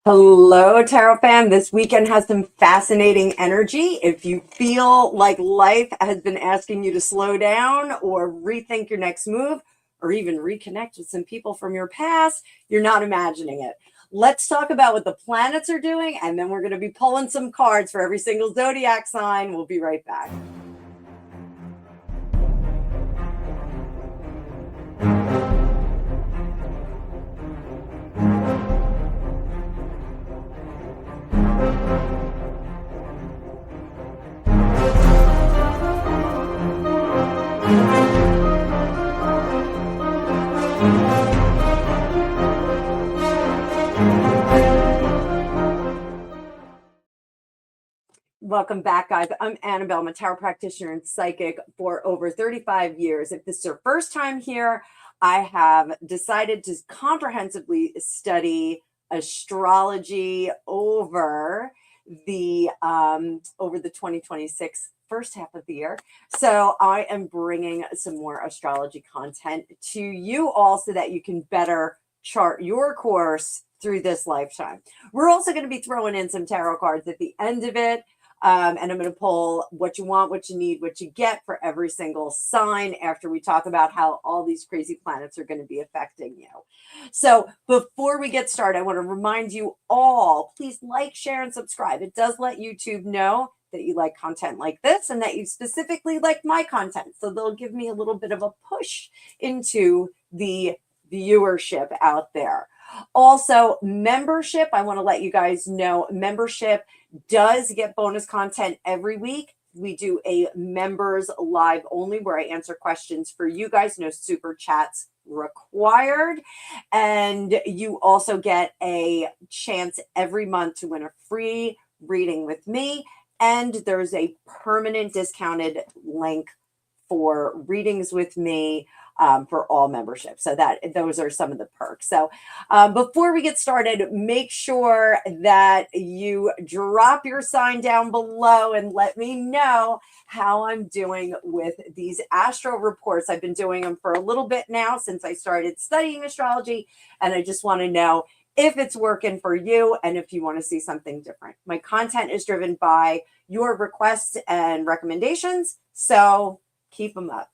Hello, Tarot fam. This weekend has some fascinating energy. If you feel like life has been asking you to slow down or rethink your next move, or even reconnect with some people from your past, you're not imagining it. Let's talk about what the planets are doing, and then we're going to be pulling some cards for every single zodiac sign. We'll be right back. Welcome back, guys. I'm Annabelle. I'm a tarot practitioner and psychic for over 35 years. If this is your first time here, I have decided to comprehensively study astrology over the 2026 first half of the year. So I am bringing some more astrology content to you all so that you can better chart your course through this lifetime. We're also going to be throwing in some tarot cards at the end of it. And I'm going to pull what you want, what you need, what you get for every single sign after we talk about how all these crazy planets are going to be affecting you. So before we get started, I want to remind you all, please like, share, and subscribe. It does let YouTube know that you like content like this and that you specifically like my content. So they'll give me a little bit of a push into the viewership out there. Also, membership, I want to let you guys know, membership does get bonus content every week. We do a members live only where I answer questions for you guys. No super chats required. And you also get a chance every month to win a free reading with me. And there's a permanent discounted link for readings with me for all memberships. So those are some of the perks. So before we get started, make sure that you drop your sign down below and let me know how I'm doing with these astro reports. I've been doing them for a little bit now since I started studying astrology, and I just want to know if it's working for you and if you want to see something different. My content is driven by your requests and recommendations, so keep them up.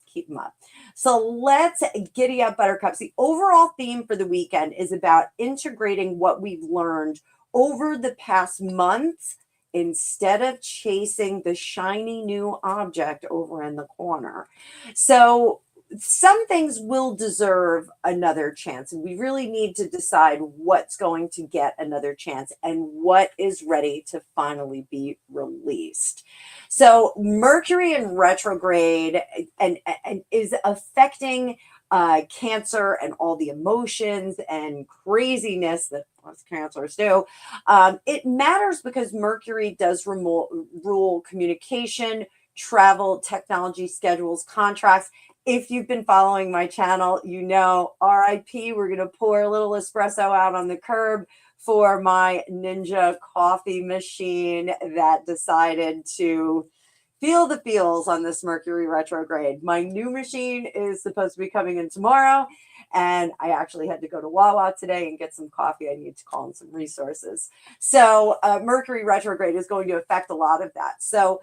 So let's giddy up, buttercups. The overall theme for the weekend is about integrating what we've learned over the past months instead of chasing the shiny new object over in the corner. So some things will deserve another chance, and we really need to decide what's going to get another chance and what is ready to finally be released. So Mercury in retrograde and is affecting Cancer and all the emotions and craziness that us Cancers do. It matters because Mercury does rule communication, travel, technology, schedules, contracts. If you've been following my channel, you know, RIP, we're going to pour a little espresso out on the curb for my Ninja coffee machine that decided to feel the feels on this Mercury retrograde. My new machine is supposed to be coming in tomorrow, and I actually had to go to Wawa today and get some coffee. I need to call in some resources. So Mercury retrograde is going to affect a lot of that. So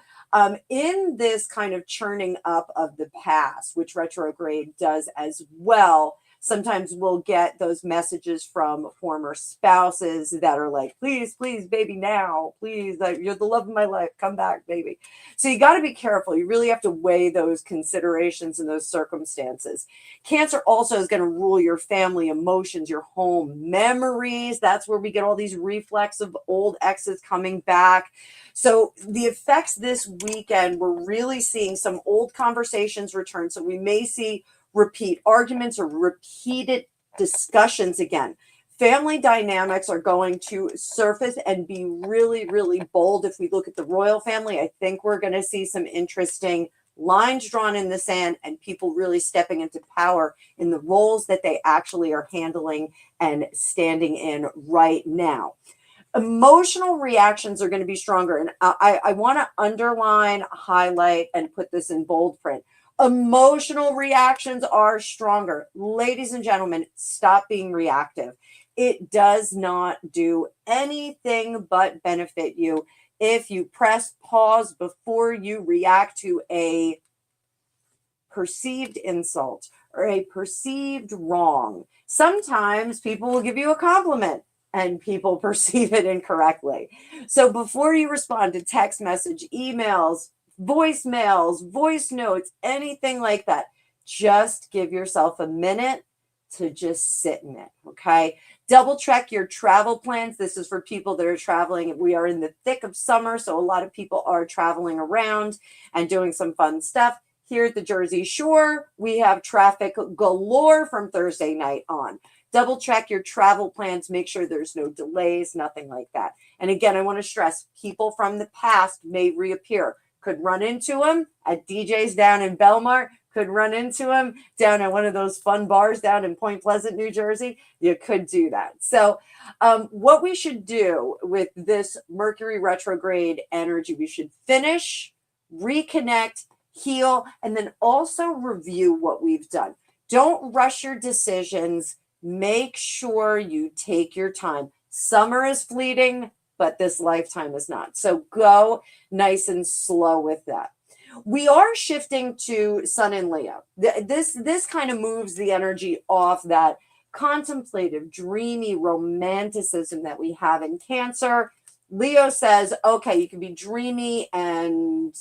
in this kind of churning up of the past, which retrograde does as well, sometimes we'll get those messages from former spouses that are like, please, please, baby, now, please, you're the love of my life, come back, baby. So you got to be careful. You really have to weigh those considerations and those circumstances. Cancer also is going to rule your family, emotions, your home, memories. That's where we get all these reflex of old exes coming back. So the effects this weekend, we're really seeing some old conversations return. So we may see repeat arguments or repeated discussions again. Family dynamics are going to surface and be really, really bold. If we look at the royal family, I think we're going to see some interesting lines drawn in the sand and people really stepping into power in the roles that they actually are handling and standing in right now. Emotional reactions are going to be stronger. And I want to underline, highlight, and put this in bold print. Emotional reactions are stronger. Ladies and gentlemen, stop being reactive. It does not do anything but benefit you if you press pause before you react to a perceived insult or a perceived wrong. Sometimes people will give you a compliment and people perceive it incorrectly. So before you respond to text message, emails, voicemails, voice notes, anything like that, just give yourself a minute to just sit in it, okay? Double check your travel plans. This is for people that are traveling. We are in the thick of summer, so a lot of people are traveling around and doing some fun stuff. Here at the Jersey Shore, we have traffic galore from Thursday night on. Double check your travel plans. Make sure there's no delays, nothing like that. And again, I want to stress, people from the past may reappear. Could run into them at DJ's down in Belmar. Could run into them down at one of those fun bars down in Point Pleasant, New Jersey. You could do that. So what we should do with this Mercury retrograde energy, we should finish, reconnect, heal, and then also review what we've done. Don't rush your decisions. Make sure you take your time. Summer is fleeting, but this lifetime is not. So go nice and slow with that. We are shifting to Sun in Leo. This kind of moves the energy off that contemplative, dreamy romanticism that we have in Cancer. Leo says, okay, you can be dreamy and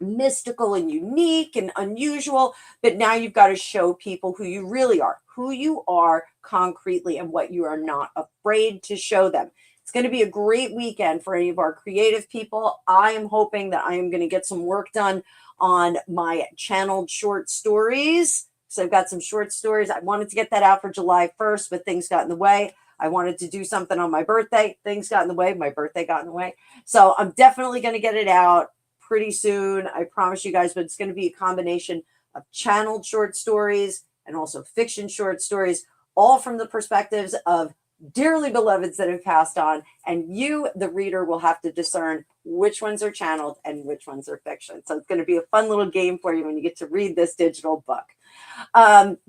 mystical and unique and unusual, but now you've got to show people who you really are, who you are concretely, and what you are not afraid to show them. It's going to be a great weekend for any of our creative people. I am hoping that I am going to get some work done on my channeled short stories. So I've got some short stories. I wanted to get that out for July 1st, but things got in the way. I wanted to do something on my birthday. Things got in the way. My birthday got in the way. So I'm definitely going to get it out pretty soon. I promise you guys, but it's going to be a combination of channeled short stories and also fiction short stories, all from the perspectives of dearly beloveds that have passed on, and you, the reader, will have to discern which ones are channeled and which ones are fiction. So it's going to be a fun little game for you when you get to read this digital book.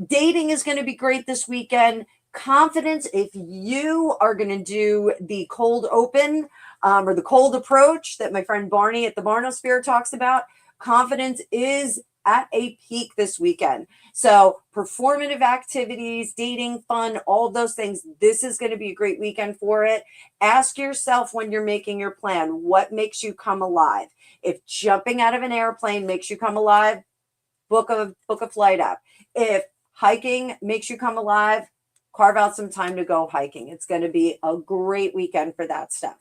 Dating is going to be great this weekend. Confidence, if you are going to do the cold open or the cold approach that my friend Barney at the Barnosphere talks about, confidence is at a peak this weekend. So performative activities, dating, fun, all of those things, this is going to be a great weekend for it. Ask yourself when you're making your plan, what makes you come alive? If jumping out of an airplane makes you come alive, book a flight app. If hiking makes you come alive, carve out some time to go hiking. It's going to be a great weekend for that stuff.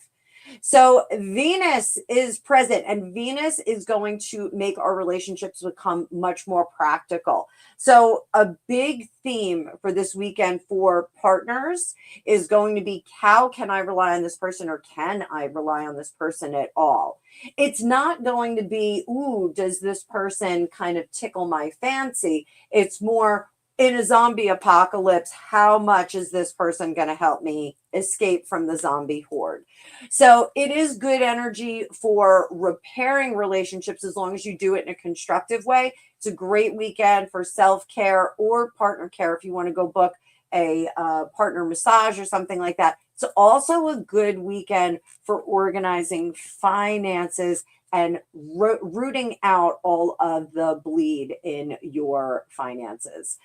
So Venus is present, and Venus is going to make our relationships become much more practical. So a big theme for this weekend for partners is going to be, how can I rely on this person, or can I rely on this person at all? It's not going to be, ooh, does this person kind of tickle my fancy? It's more, in a zombie apocalypse, how much is this person going to help me escape from the zombie horde? So it is good energy for repairing relationships as long as you do it in a constructive way. It's a great weekend for self-care or partner care if you want to go book a partner massage or something like that. It's also a good weekend for organizing finances and rooting out all of the bleed in your finances.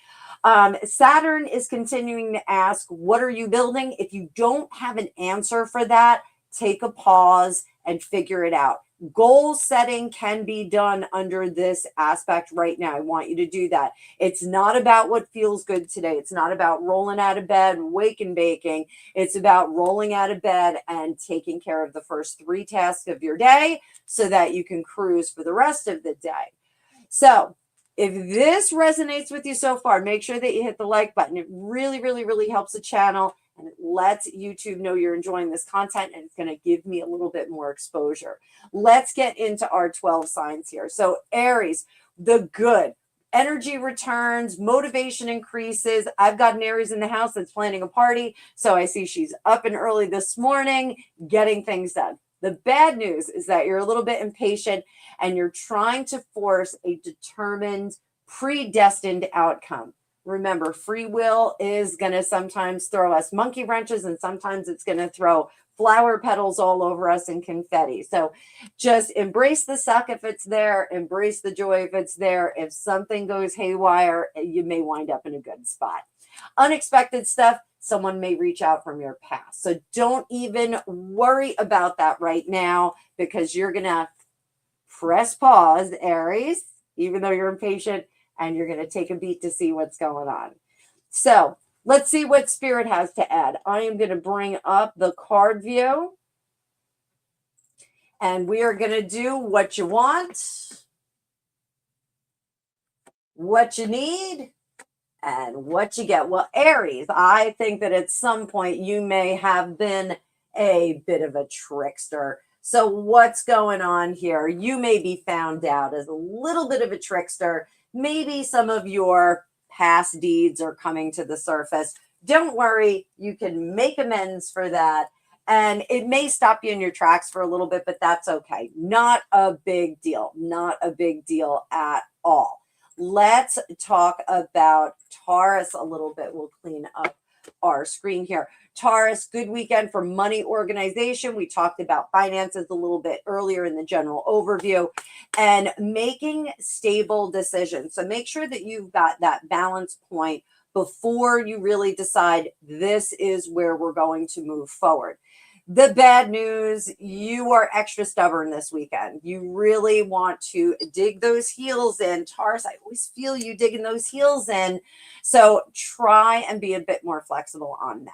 Saturn is continuing to ask, what are you building? If you don't have an answer for that, take a pause and figure it out. Goal setting can be done under this aspect right now. I want you to do that. It's not about what feels good today. It's not about rolling out of bed, wake and baking. It's about rolling out of bed and taking care of the first 3 tasks of your day so that you can cruise for the rest of the day. So if this resonates with you so far, make sure that you hit the like button. It really, really, really helps the channel, and it lets YouTube know you're enjoying this content, and it's going to give me a little bit more exposure. Let's get into our 12 signs here. So Aries, the good. Energy returns, motivation increases. I've got an Aries in the house that's planning a party, so I see she's up and early this morning getting things done. The bad news is that you're a little bit impatient and you're trying to force a determined, predestined outcome. Remember, free will is going to sometimes throw us monkey wrenches, and sometimes it's going to throw flower petals all over us and confetti. So just embrace the suck if it's there, embrace the joy if it's there. If something goes haywire, you may wind up in a good spot. Unexpected stuff, someone may reach out from your past. So don't even worry about that right now, because you're going to press pause, Aries, even though you're impatient, and you're going to take a beat to see what's going on. So let's see what Spirit has to add. I am going to bring up the card view, and we are going to do what you want, what you need, and what you get. Well, Aries, I think that at some point you may have been a bit of a trickster. So what's going on here? You may be found out as a little bit of a trickster. Maybe some of your past deeds are coming to the surface. Don't worry, you can make amends for that. And it may stop you in your tracks for a little bit, but that's okay. Not a big deal. Not a big deal at all. Let's talk about Taurus a little bit. We'll clean up our screen here. Taurus, good weekend for money organization. We talked about finances a little bit earlier in the general overview, and making stable decisions. So make sure that you've got that balance point before you really decide this is where we're going to move forward. The bad news, you are extra stubborn this weekend. You really want to dig those heels in. Taurus, I always feel you digging those heels in. So try and be a bit more flexible on that.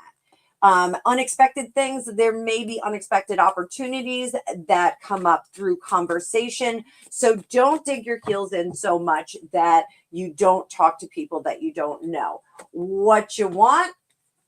Unexpected things, there may be unexpected opportunities that come up through conversation. So don't dig your heels in so much that you don't talk to people that you don't know. What you want,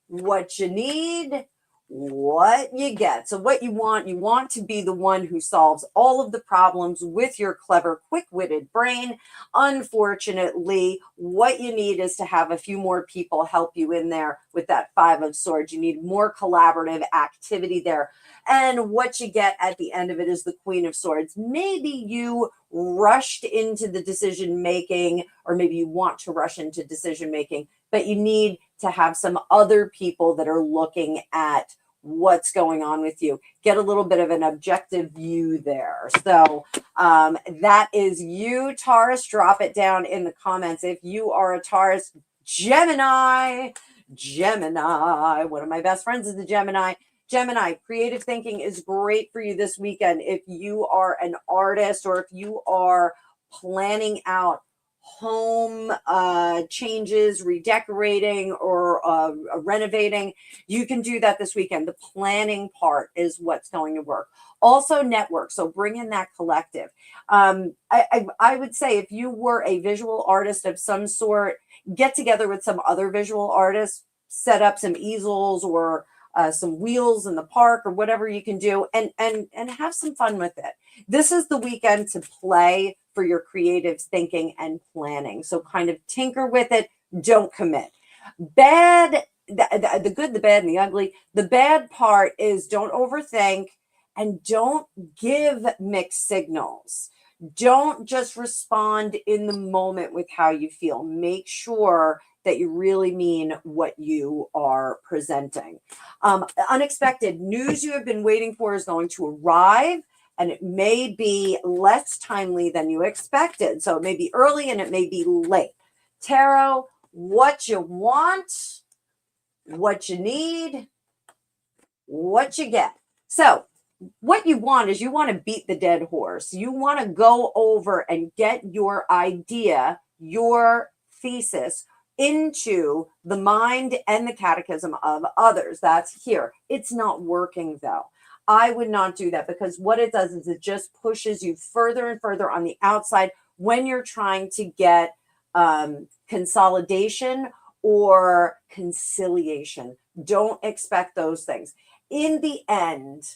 what you need, what you get. So what you want to be the one who solves all of the problems with your clever, quick-witted brain. Unfortunately, what you need is to have a few more people help you in there with that Five of Swords. You need more collaborative activity there. And what you get at the end of it is the Queen of Swords. Maybe you rushed into the decision making, or maybe you want to rush into decision making, but you need to have some other people that are looking at what's going on with you. Get a little bit of an objective view there. So that is you, Taurus. Drop it down in the comments if you are a Taurus. Gemini, one of my best friends is a Gemini. Gemini, creative thinking is great for you this weekend. If you are an artist, or if you are planning out home changes, redecorating, or renovating, you can do that this weekend. The planning part is what's going to work. Also network, so bring in that collective. I would say if you were a visual artist of some sort, get together with some other visual artists, set up some easels or some wheels in the park, or whatever you can do, and have some fun with it. This is the weekend to play for your creative thinking and planning. So kind of tinker with it. Don't commit. Bad, the good, the bad, and the ugly. The bad part is don't overthink and don't give mixed signals. Don't just respond in the moment with how you feel. Make sure that you really mean what you are presenting. Unexpected news you have been waiting for is going to arrive, and it may be less timely than you expected. So it may be early and it may be late. Tarot, what you want, what you need, what you get. So what you want is you want to beat the dead horse. You want to go over and get your idea, your thesis, into the mind and the catechism of others. That's here. It's not working though. I would not do that, because what it does is it just pushes you further and further on the outside when you're trying to get consolidation or conciliation. Don't expect those things. In the end,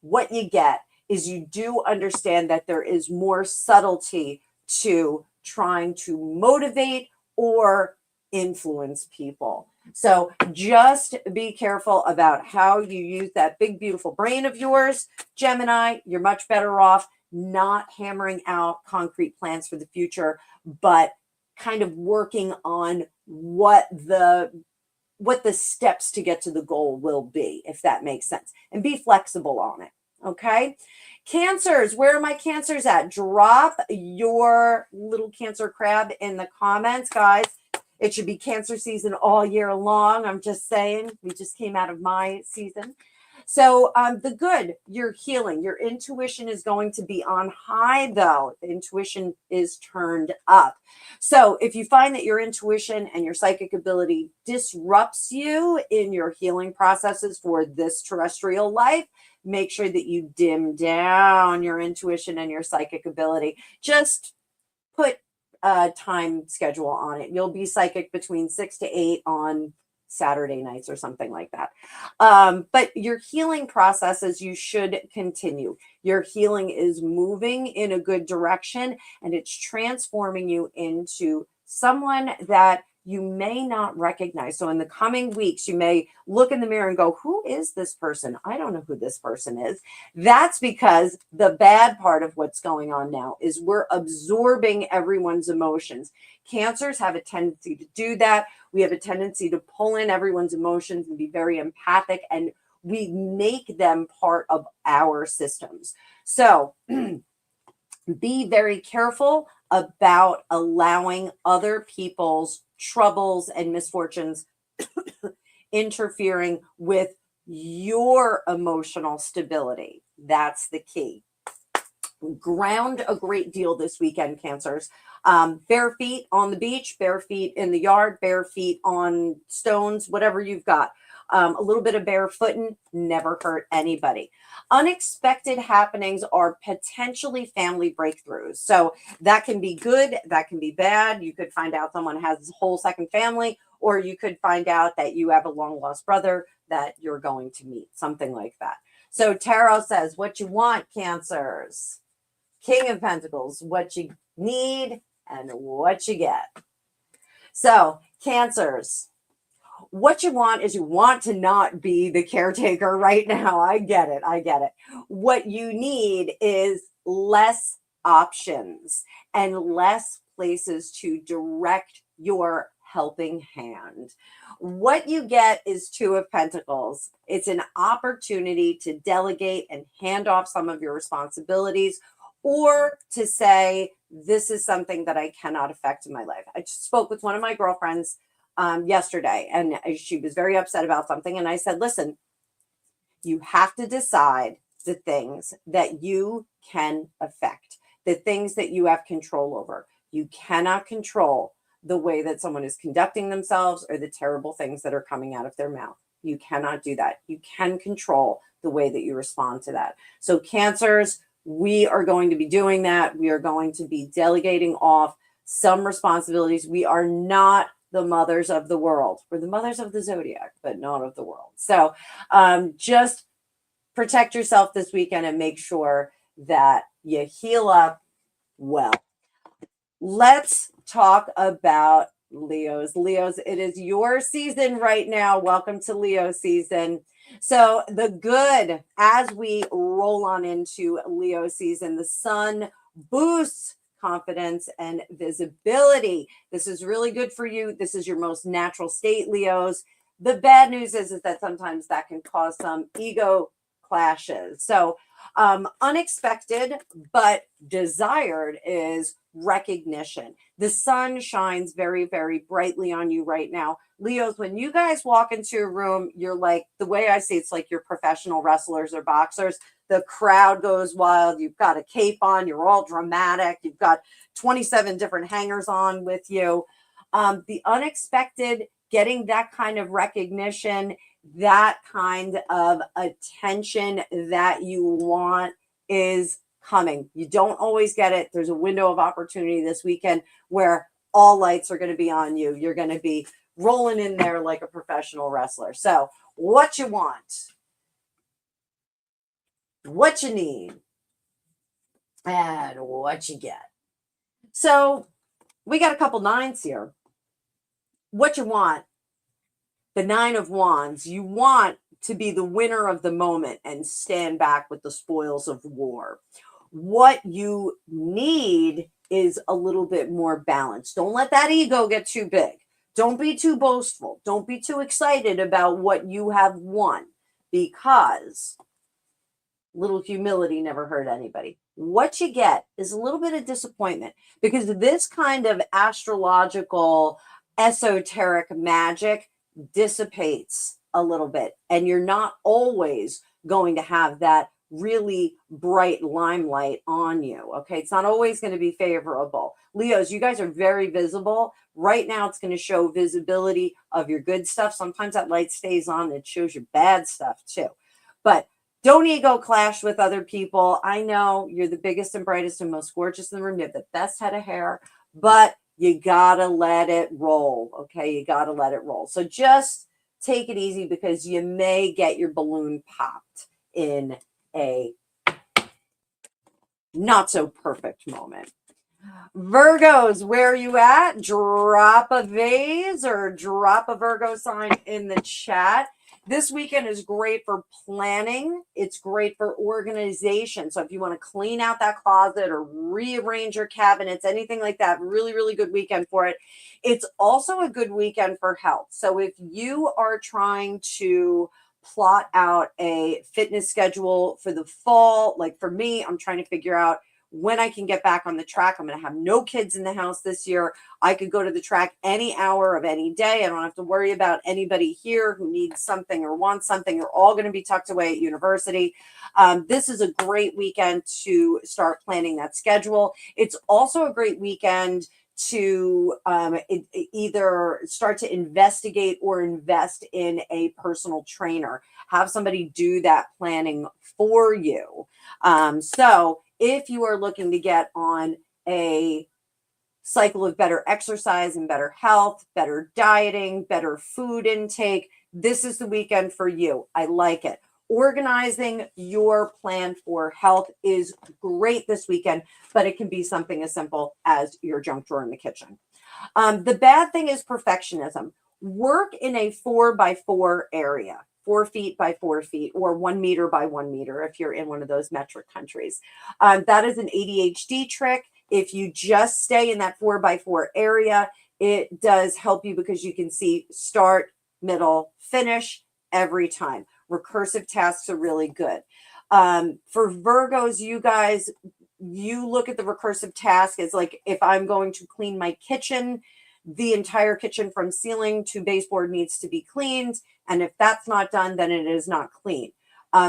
what you get is you do understand that there is more subtlety to trying to motivate or influence people. So just be careful about how you use that big, beautiful brain of yours, Gemini. You're much better off not hammering out concrete plans for the future, but kind of working on what the steps to get to the goal will be, if that makes sense, and be flexible on it. Okay. Cancers, where are my cancers at? Drop your little Cancer crab in the comments, guys. It should be Cancer season all year long. I'm just saying, we just came out of my season. So the good, you're healing. Your intuition is going to be on high, though. The intuition is turned up. So if you find that your intuition and your psychic ability disrupts you in your healing processes for this terrestrial life, make sure that you dim down your intuition and your psychic ability. Just put a time schedule on it. You'll be psychic between 6 to 8 on Saturday nights or something like that. But your healing processes, you should continue. Your healing is moving in a good direction, and it's transforming you into someone that you may not recognize. So in the coming weeks, you may look in the mirror and go, who is this person? I don't know who this person is. That's because the bad part of what's going on now is we're absorbing everyone's emotions. Cancers have a tendency to do that. We have a tendency to pull in everyone's emotions and be very empathic, and we make them part of our systems. So be very careful about allowing other people's troubles and misfortunes interfering with your emotional stability. That's the key. Ground a great deal this weekend, Cancers. Bare feet on the beach, bare feet in the yard, bare feet on stones, whatever you've got. A little bit of barefooting never hurt anybody. Unexpected happenings are potentially family breakthroughs. So that can be good, that can be bad. You could find out someone has a whole second family, or you could find out that you have a long lost brother that you're going to meet, something like that. So Tarot says, what you want, Cancers. King of Pentacles, what you need and what you get. So Cancers, what you want is you want to not be the caretaker right now. I get it. I get it. What you need is less options and less places to direct your helping hand. What you get is Two of Pentacles. It's an opportunity to delegate and hand off some of your responsibilities, or to say, this is something that I cannot affect in my life. I just spoke with one of my girlfriends yesterday, and she was very upset about something. And I said, listen, you have to decide the things that you can affect, the things that you have control over. You cannot control the way that someone is conducting themselves or the terrible things that are coming out of their mouth. You cannot do that. You can control the way that you respond to that. So Cancers, we are going to be doing that. We are going to be delegating off some responsibilities. We are not the mothers of the world. We're the mothers of the zodiac, but not of the world. So just protect yourself this weekend and make sure that you heal up well. Let's talk about Leos. Leos, it is your season right now. Welcome to Leo season. So the good, as we roll on into Leo season, the sun boosts confidence and visibility. This is really good for you. This is your most natural state, Leos. The bad news is that sometimes that can cause some ego clashes. So unexpected but desired is recognition. The sun shines very, very brightly on you right now. Leos, when you guys walk into a room, you're like, the way I see it's like you're professional wrestlers or boxers. The crowd goes wild. You've got a cape on. You're all dramatic. You've got 27 different hangers on with you. The unexpected, getting that kind of recognition, that kind of attention that you want is coming. You don't always get it. There's a window of opportunity this weekend where all lights are going to be on you. You're going to be rolling in there like a professional wrestler. So what you want, what you need, and what you get. So we got a couple nines here. What you want the Nine of Wands. You want to be the winner of the moment and stand back with the spoils of war. What you need is a little bit more balance. Don't let that ego get too big. Don't be too boastful. Don't be too excited about what you have won, because little humility never hurt anybody. What you get is a little bit of disappointment, because this kind of astrological, esoteric magic dissipates a little bit, and you're not always going to have that really bright limelight on you. Okay, it's not always going to be favorable. Leos, you guys are very visible right now. It's going to show visibility of your good stuff. Sometimes that light stays on, it shows your bad stuff too. But don't ego clash with other people. I know you're the biggest and brightest and most gorgeous in the room. You have the best head of hair, but you gotta let it roll. Okay, you gotta let it roll. So just take it easy, because you may get your balloon popped in a not so perfect moment. Virgos, where are you at? Drop a vase or drop a Virgo sign in the chat. This weekend is great for planning. It's great for organization. So if you want to clean out that closet or rearrange your cabinets, anything like that, really, really good weekend for it. It's also a good weekend for health. So if you are trying to plot out a fitness schedule for the fall, like for me, I'm trying to figure out when I can get back on the track. I'm going to have no kids in the house this year. I could go to the track any hour of any day. I don't have to worry about anybody here who needs something or wants something. You're all going to be tucked away at university. This is a great weekend to start planning that schedule. It's also a great weekend to either start to investigate or invest in a personal trainer. Have somebody do that planning for you. So if you are looking to get on a cycle of better exercise and better health, better dieting, better food intake, this is the weekend for you. I like it. Organizing your plan for health is great this weekend, but it can be something as simple as your junk drawer in the kitchen. The bad thing is perfectionism. Work in a 4x4 area. 4 feet by 4 feet, or 1 meter by 1 meter if you're in one of those metric countries. That is an ADHD trick. If you just stay in that 4x4 area, it does help you, because you can see start, middle, finish every time. Recursive tasks are really good. For Virgos, you guys, you look at the recursive task as like, if I'm going to clean my kitchen, the entire kitchen from ceiling to baseboard needs to be cleaned. And if that's not done, then it is not clean.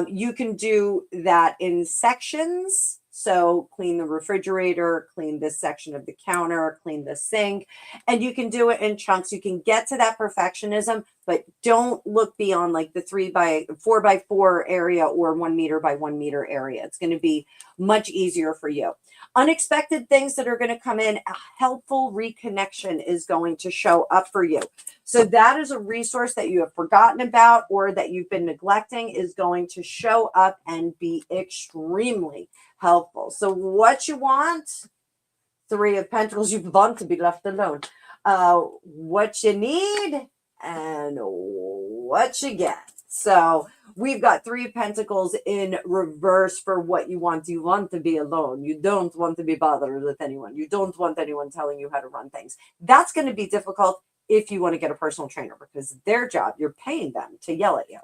You can do that in sections. So clean the refrigerator, clean this section of the counter, clean the sink, and you can do it in chunks. You can get to that perfectionism, but don't look beyond like the 4x4 area or 1 meter by 1 meter area. It's going to be much easier for you. Unexpected things that are going to come in, a helpful reconnection is going to show up for you. So that is a resource that you have forgotten about or that you've been neglecting is going to show up and be extremely helpful. So what you want, 3 of Pentacles, you want to be left alone. What you need and what you get. So we've got 3 of Pentacles in reverse for what you want. You want to be alone. You don't want to be bothered with anyone. You don't want anyone telling you how to run things. That's going to be difficult if you want to get a personal trainer, because their job, you're paying them to yell at you.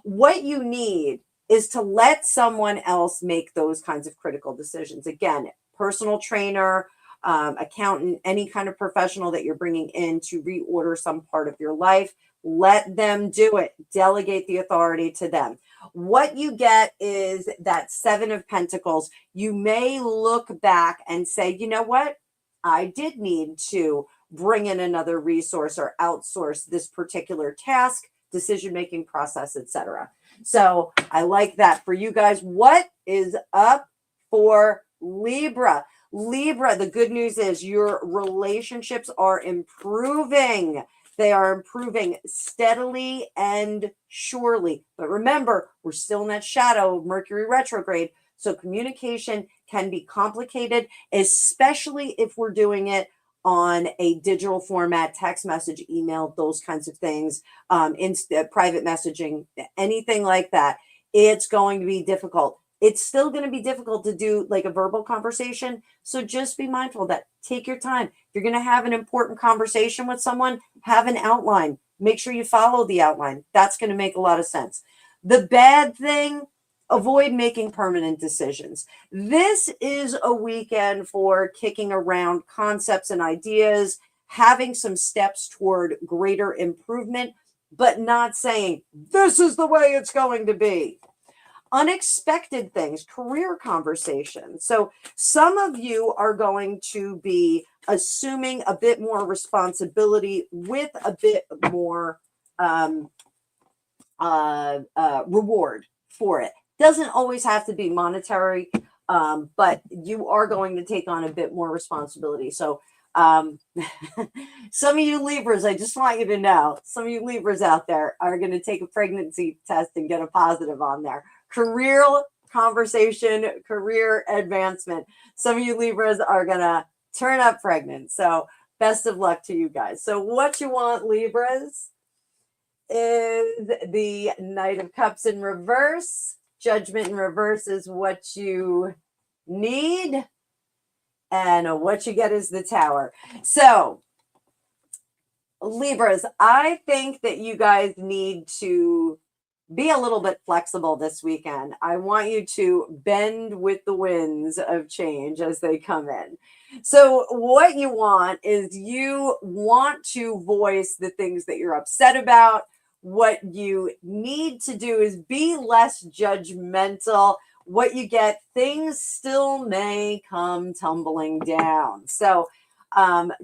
What you need is to let someone else make those kinds of critical decisions. Again, personal trainer, accountant, any kind of professional that you're bringing in to reorder some part of your life, let them do it. Delegate the authority to them. What you get is that 7 of Pentacles. You may look back and say, you know what? I did need to bring in another resource or outsource this particular task, decision-making process, etc. So I like that for you guys. What is up for Libra? Libra, the good news is your relationships are improving. They are improving steadily and surely. But remember, we're still in that shadow of Mercury retrograde. So communication can be complicated, especially if we're doing it on a digital format, text message, email, those kinds of things, private messaging, anything like that, it's going to be difficult. It's still going to be difficult to do like a verbal conversation. So just be mindful of that. Take your time. If you're going to have an important conversation with someone, have an outline. Make sure you follow the outline. That's going to make a lot of sense. The bad thing, avoid making permanent decisions. This is a weekend for kicking around concepts and ideas, having some steps toward greater improvement, but not saying, this is the way it's going to be. Unexpected things, career conversations. So some of you are going to be assuming a bit more responsibility with a bit more reward for it. Doesn't always have to be monetary, but you are going to take on a bit more responsibility. So some of you Libras, I just want you to know, some of you Libras out there are going to take a pregnancy test and get a positive on there. Career conversation, career advancement. Some of you Libras are going to turn up pregnant. So best of luck to you guys. So what you want, Libras, is the Knight of Cups in reverse. Judgment in reverse is what you need. And what you get is the Tower. So, Libras, I think that you guys need to be a little bit flexible this weekend. I want you to bend with the winds of change as they come in. So what you want is you want to voice the things that you're upset about. What you need to do is be less judgmental. What you get, things still may come tumbling down. So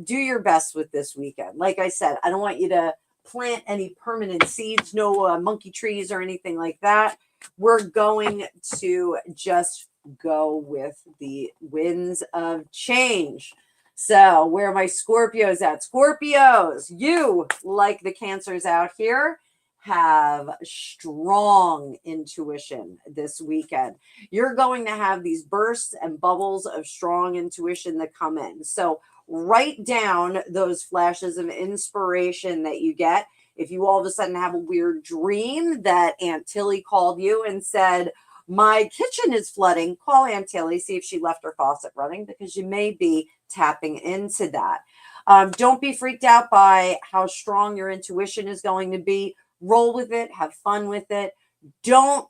do your best with this weekend. Like I said, I don't want you to plant any permanent seeds, no monkey trees or anything like that. We're going to just go with the winds of change. So where are my Scorpios at? Scorpios, you, like the Cancers out here, have strong intuition this weekend. You're going to have these bursts and bubbles of strong intuition that come in. So write down those flashes of inspiration that you get. If you all of a sudden have a weird dream that Aunt Tilly called you and said, my kitchen is flooding, call Aunt Tilly, see if she left her faucet running, because you may be tapping into that. Don't be freaked out by how strong your intuition is going to be. Roll with it, have fun with it. Don't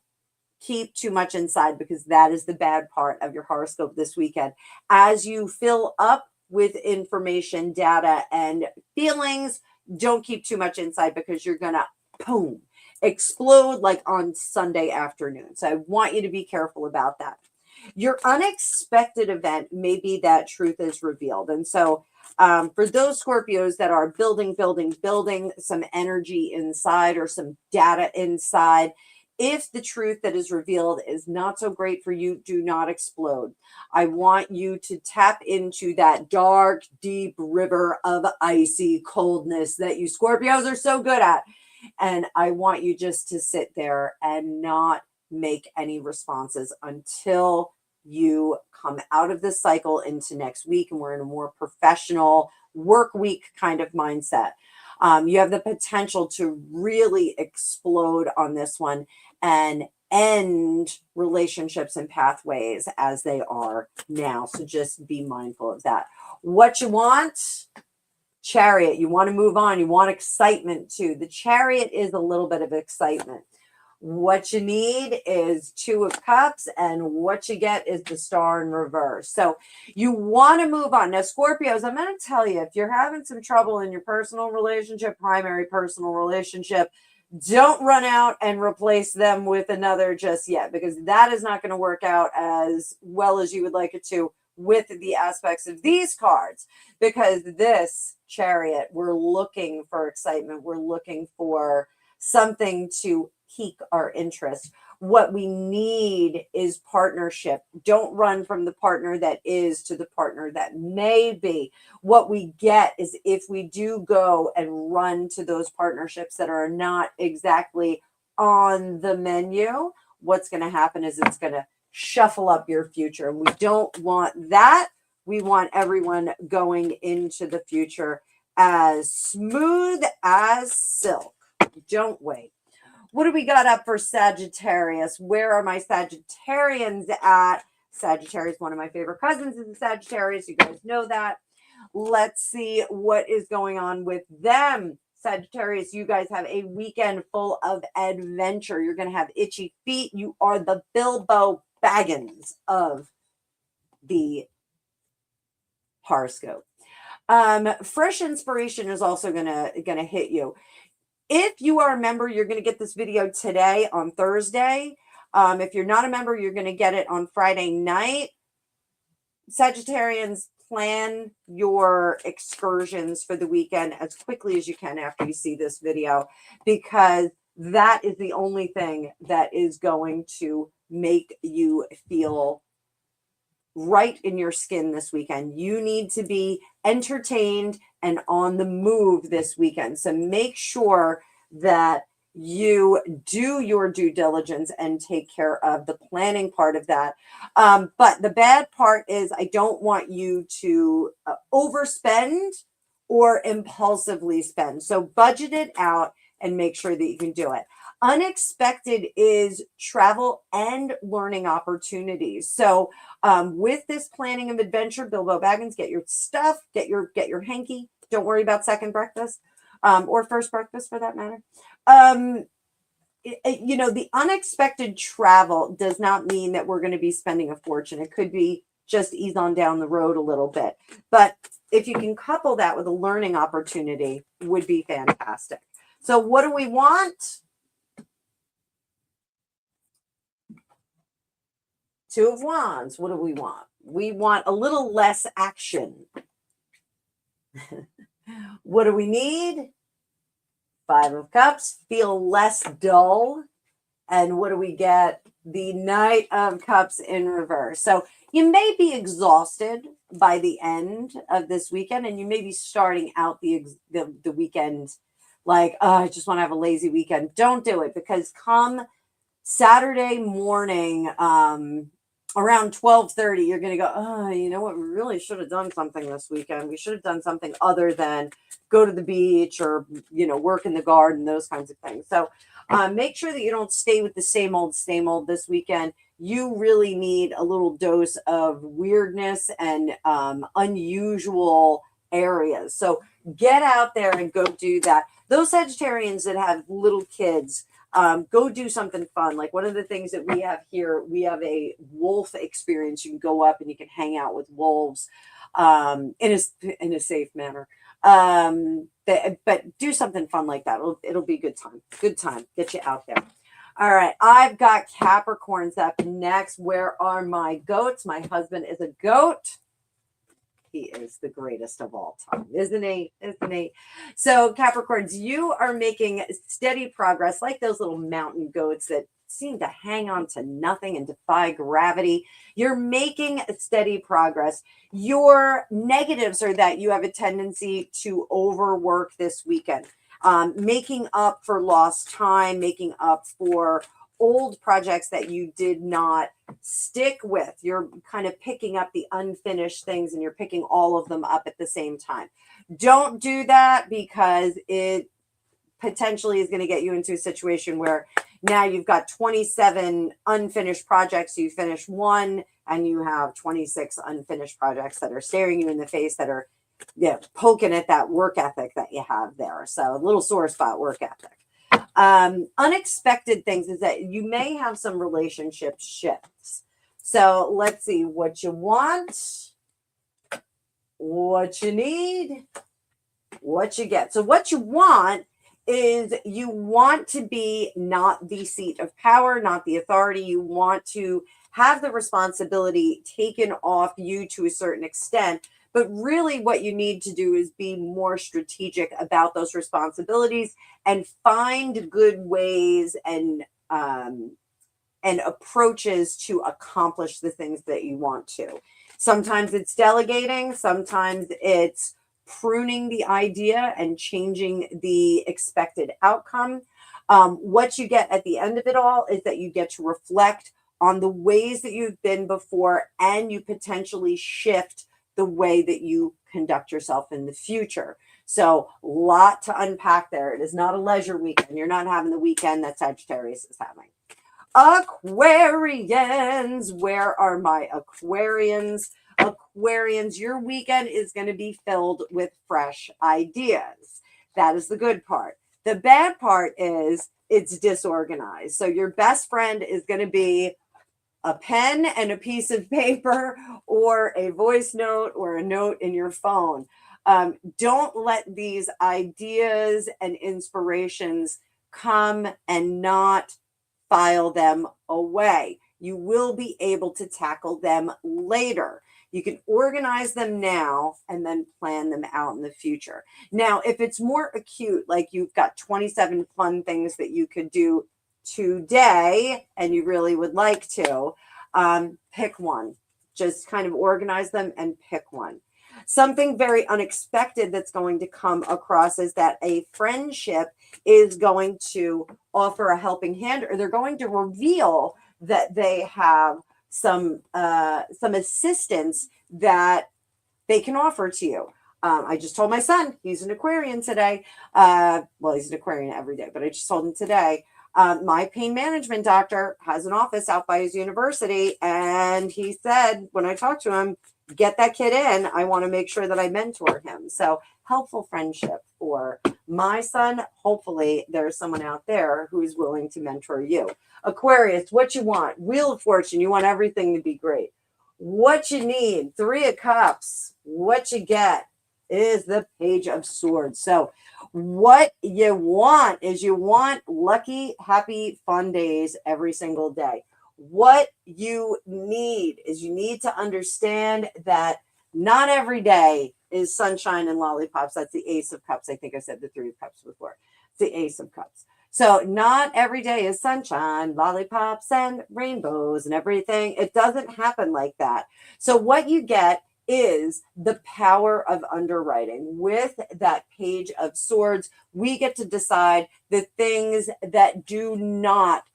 keep too much inside, because that is the bad part of your horoscope this weekend. As you fill up with information, data, and feelings, don't keep too much inside, because you're going to, boom, explode like on Sunday afternoon. So I want you to be careful about that. Your unexpected event may be that truth is revealed. And so for those Scorpios that are building some energy inside or some data inside, if the truth that is revealed is not so great for you, do not explode. I want you to tap into that dark, deep river of icy coldness that you Scorpios are so good at. And I want you just to sit there and not make any responses until you come out of this cycle into next week and we're in a more professional work week kind of mindset. You have the potential to really explode on this one and end relationships and pathways as they are now. So just be mindful of that. What you want? Chariot. You want to move on. You want excitement too. The Chariot is a little bit of excitement. What you need is Two of Cups, and what you get is the Star in reverse. So you want to move on. Now, Scorpios, I'm going to tell you, if you're having some trouble in your personal relationship, primary personal relationship, don't run out and replace them with another just yet, because that is not going to work out as well as you would like it to with the aspects of these cards. Because this Chariot, we're looking for excitement. We're looking for something to pique our interest. What we need is partnership. Don't run from the partner that is to the partner that may be. What we get is, if we do go and run to those partnerships that are not exactly on the menu, what's going to happen is it's going to shuffle up your future. And we don't want that. We want everyone going into the future as smooth as silk. Don't wait. What do we got up for Sagittarius? Where are my Sagittarians at? Sagittarius, one of my favorite cousins is a Sagittarius. You guys know that. Let's see what is going on with them. Sagittarius, you guys have a weekend full of adventure. You're going to have itchy feet. You are the Bilbo Baggins of the horoscope. Fresh inspiration is also gonna hit you. If you are a member, you're going to get this video today on Thursday. If you're not a member, you're going to get it on Friday night. Sagittarians, plan your excursions for the weekend as quickly as you can after you see this video, because that is the only thing that is going to make you feel right in your skin this weekend. You need to be entertained and on the move this weekend. So make sure that you do your due diligence and take care of the planning part of that. But the bad part is I don't want you to overspend or impulsively spend. So budget it out and make sure that you can do it. Unexpected is travel and learning opportunities. So with this planning of adventure, Bilbo Baggins, get your stuff, get your hanky. Don't worry about second breakfast or first breakfast for that matter. You know, the unexpected travel does not mean that we're going to be spending a fortune. It could be just ease on down the road a little bit. But if you can couple that with a learning opportunity, would be fantastic. So what do we want? Two of Wands. What do we want? We want a little less action. What do we need? Five of Cups. Feel less dull. And what do we get? The Knight of Cups in reverse. So you may be exhausted by the end of this weekend, and you may be starting out the weekend like, oh, I just want to have a lazy weekend. Don't do it, because come Saturday morning, around 12:30, you're going to go, oh, you know what? We really should have done something this weekend. We should have done something other than go to the beach or, you know, work in the garden, those kinds of things. So make sure that you don't stay with the same old this weekend. You really need a little dose of weirdness and unusual areas. So get out there and go do that. Those Sagittarians that have little kids, go do something fun. Like one of the things that we have here, we have a wolf experience. You can go up and you can hang out with wolves in a safe manner. But do something fun like that. It'll be a good time. Good time. Get you out there. All right. I've got Capricorns up next. Where are my goats? My husband is a goat. He is the greatest of all time, isn't he? Isn't he? So Capricorns, you are making steady progress, like those little mountain goats that seem to hang on to nothing and defy gravity. You're making steady progress. Your negatives are that you have a tendency to overwork this weekend, making up for lost time, making up for old projects that you did not stick with. You're kind of picking up the unfinished things and you're picking all of them up at the same time. Don't do that, because it potentially is going to get you into a situation where now you've got 27 unfinished projects. You finish one and you have 26 unfinished projects that are staring you in the face, that are poking at that work ethic that you have there. So a little sore spot work ethic. Unexpected things is that you may have some relationship shifts. So let's see what you want, what you need, what you get. So what you want is you want to be not the seat of power, not the authority. You want to have the responsibility taken off you to a certain extent. But really what you need to do is be more strategic about those responsibilities and find good ways and approaches to accomplish the things that you want to. Sometimes it's delegating. Sometimes it's pruning the idea and changing the expected outcome. What you get at the end of it all is that you get to reflect on the ways that you've been before, and you potentially shift the way that you conduct yourself in the future. So a lot to unpack there. It is not a leisure weekend. You're not having the weekend that Sagittarius is having. Aquarians, where are my Aquarians? Aquarians, your weekend is going to be filled with fresh ideas. That is the good part. The bad part is it's disorganized. So your best friend is going to be a pen and a piece of paper or a voice note or a note in your phone. Don't let these ideas and inspirations come and not file them away. You will be able to tackle them later. You can organize them now and then plan them out in the future. Now, if it's more acute, like you've got 27 fun things that you could do today and you really would like to, pick one. Just kind of organize them and pick one. Something very unexpected that's going to come across is that a friendship is going to offer a helping hand, or they're going to reveal that they have some assistance that they can offer to you. I just told my son, he's an Aquarian today. Well, he's an Aquarian every day, but I just told him today, my pain management doctor has an office out by his university. And he said, when I talked to him, get that kid in. I want to make sure that I mentor him. So helpful friendship for my son. Hopefully there's someone out there who's willing to mentor you. Aquarius, what you want? Wheel of Fortune. You want everything to be great. What you need? 3 of Cups. What you get is the Page of Swords. So what you want is you want lucky, happy, fun days every single day. What you need is you need to understand that not every day is sunshine and lollipops. That's the Ace of Cups. I think I said the 3 of Cups before. It's the Ace of Cups. So not every day is sunshine, lollipops, and rainbows and everything. It doesn't happen like that. So what you get is the power of underwriting. With that Page of Swords, we get to decide the things that do not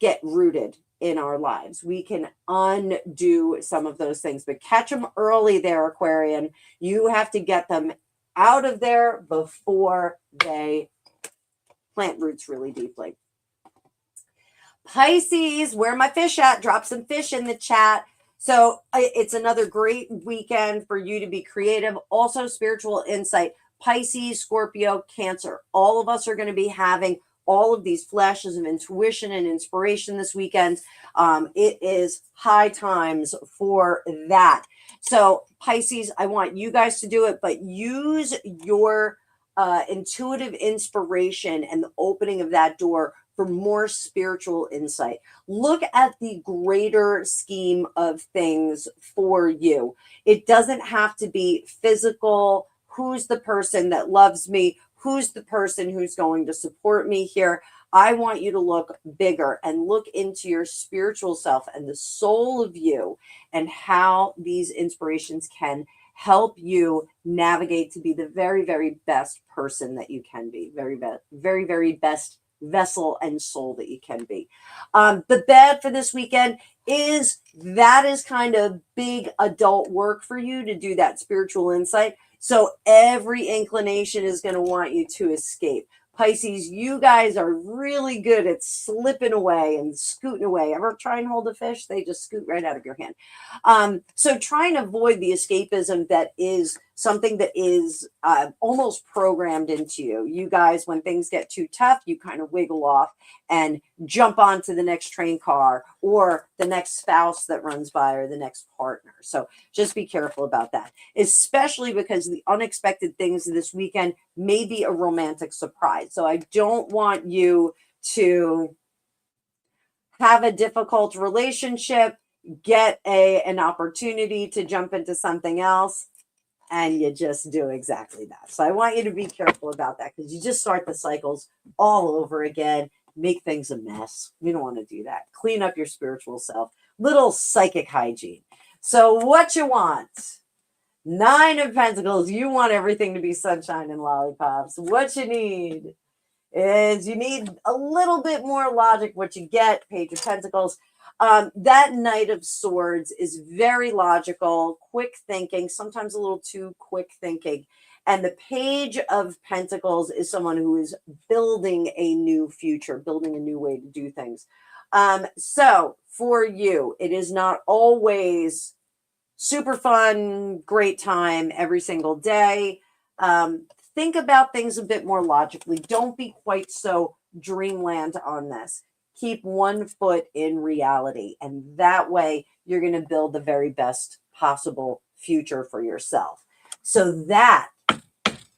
get rooted in our lives. We can undo some of those things, but catch them early there, Aquarian. You have to get them out of there before they plant roots really deeply. Pisces, where my fish at? Drop some fish in the chat. So it's another great weekend for you to be creative. Also, spiritual insight. Pisces, Scorpio, Cancer. All of us are going to be having all of these flashes of intuition and inspiration this weekend. It is high times for that. So Pisces, I want you guys to do it, but use your intuitive inspiration and the opening of that door for more spiritual insight. Look at the greater scheme of things for you. It doesn't have to be physical. Who's the person that loves me? Who's the person who's going to support me here? I want you to look bigger and look into your spiritual self and the soul of you and how these inspirations can help you navigate to be the very, very best person that you can be. Very, very best vessel and soul that you can be. The bad for this weekend is that is kind of big adult work for you to do that spiritual insight. So every inclination is going to want you to escape. Pisces, you guys are really good at slipping away and scooting away. Ever try and hold a fish? They just scoot right out of your hand. So try and avoid the escapism that is something that is almost programmed into you. You guys, when things get too tough, you kind of wiggle off and jump onto the next train car or the next spouse that runs by or the next partner. So just be careful about that, especially because the unexpected things this weekend may be a romantic surprise. So I don't want you to have a difficult relationship, get an opportunity to jump into something else, and you just do exactly that. So I want you to be careful about that because you just start the cycles all over again, make things a mess. You don't want to do that. Clean up your spiritual self. Little psychic hygiene. So what you want? 9 of Pentacles. You want everything to be sunshine and lollipops. What you need is you need a little bit more logic. What you get, Page of Pentacles. That Knight of Swords is very logical, quick thinking, sometimes a little too quick thinking. And the Page of Pentacles is someone who is building a new future, building a new way to do things. So for you, it is not always super fun, great time every single day. Think about things a bit more logically. Don't be quite so dreamland on this. Keep one foot in reality. And that way you're going to build the very best possible future for yourself. So that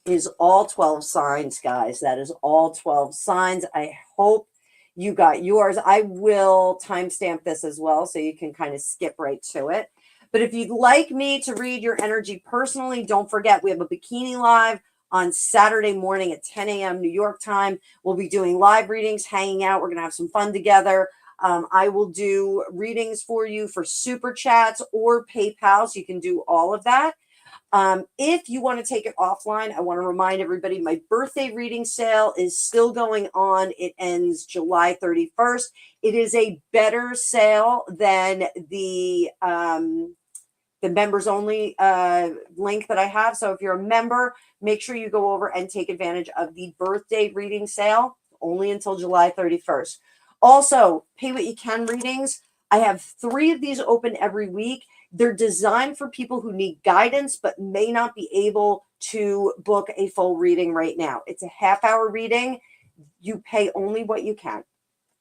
is all 12 signs, guys. That is all 12 signs. I hope you got yours. I will timestamp this as well so you can kind of skip right to it. But if you'd like me to read your energy personally, don't forget we have a bikini live on Saturday morning at 10 a.m. New York time. We'll be doing live readings, hanging out. We're going to have some fun together. I will do readings for you for super chats or PayPal. So you can do all of that. If you want to take it offline, I want to remind everybody my birthday reading sale is still going on. It ends July 31st. It is a better sale than the members only link that I have. So if you're a member, make sure you go over and take advantage of the birthday reading sale only until July 31st. Also, pay what you can readings. I have 3 of these open every week. They're designed for people who need guidance, but may not be able to book a full reading right now. It's a half-hour reading. You pay only what you can.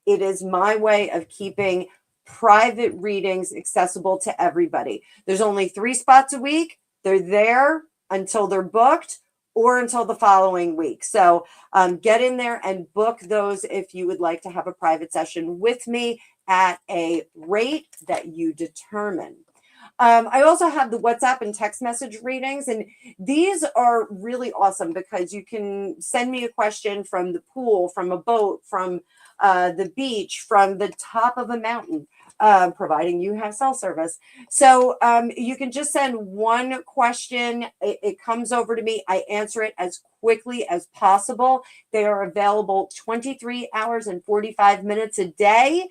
It is my way of keeping private readings accessible to everybody. There's only 3 spots a week. They're there until they're booked or until the following week. So get in there and book those if you would like to have a private session with me at a rate that you determine. I also have the WhatsApp and text message readings, and these are really awesome because you can send me a question from the pool, from a boat, from the beach, from the top of a mountain, providing you have cell service. So you can just send one question. It comes over to me. I answer it as quickly as possible. They are available 23 hours and 45 minutes a day,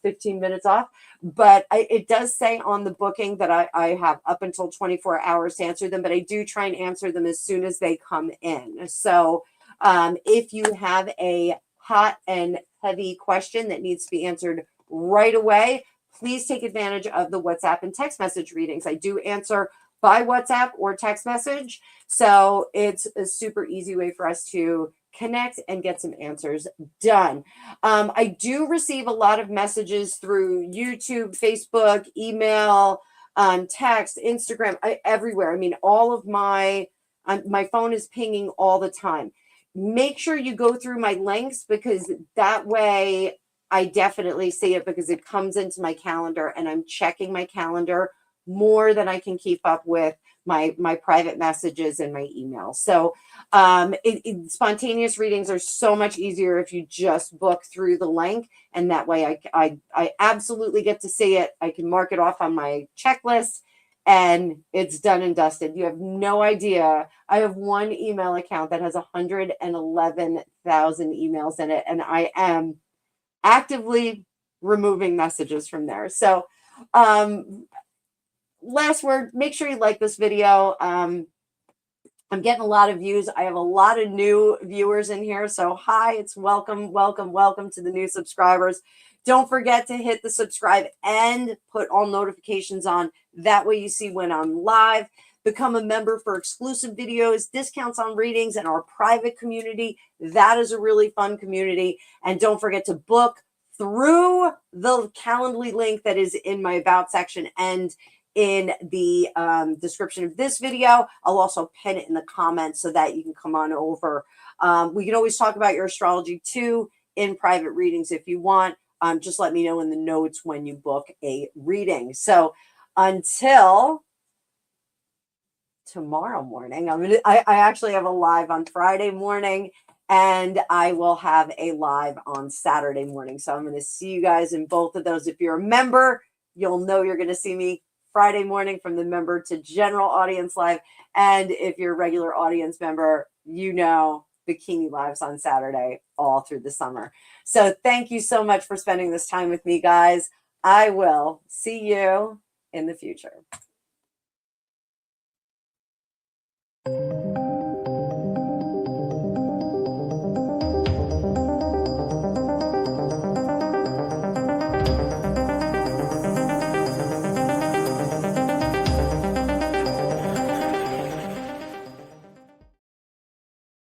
15 minutes off. But it does say on the booking that I have up until 24 hours to answer them, but I do try and answer them as soon as they come in. So if you have a hot and heavy question that needs to be answered right away, please take advantage of the WhatsApp and text message readings. I do answer by WhatsApp or text message. So it's a super easy way for us to connect and get some answers done. I do receive a lot of messages through YouTube, Facebook, email, text, Instagram, everywhere. I mean, all of my phone is pinging all the time. Make sure you go through my links because that way I definitely see it because it comes into my calendar and I'm checking my calendar more than I can keep up with my private messages and my emails. So spontaneous readings are so much easier if you just book through the link. And that way I absolutely get to see it. I can mark it off on my checklist and it's done and dusted. You have no idea. I have one email account that has 111,000 emails in it. And I am actively removing messages from there. So last word, make sure you like this video. I'm getting a lot of views. I have a lot of new viewers in here. So hi, it's welcome to the new subscribers. Don't forget to hit the subscribe and put all notifications on. That way you see when I'm live. Become a member for exclusive videos, discounts on readings, and our private community. That is a really fun community. And don't forget to book through the Calendly link that is in my About section and in the description of this video. I'll also pin it in the comments so that you can come on over. We can always talk about your astrology too in private readings if you want. Just let me know in the notes when you book a reading. So until tomorrow morning, I actually have a live on Friday morning and I will have a live on Saturday morning. So I'm going to see you guys in both of those. If you're a member, you'll know you're going to see me Friday morning from the member to general audience live. And if you're a regular audience member, you know bikini lives on Saturday all through the summer. So thank you so much for spending this time with me, guys. I will see you in the future.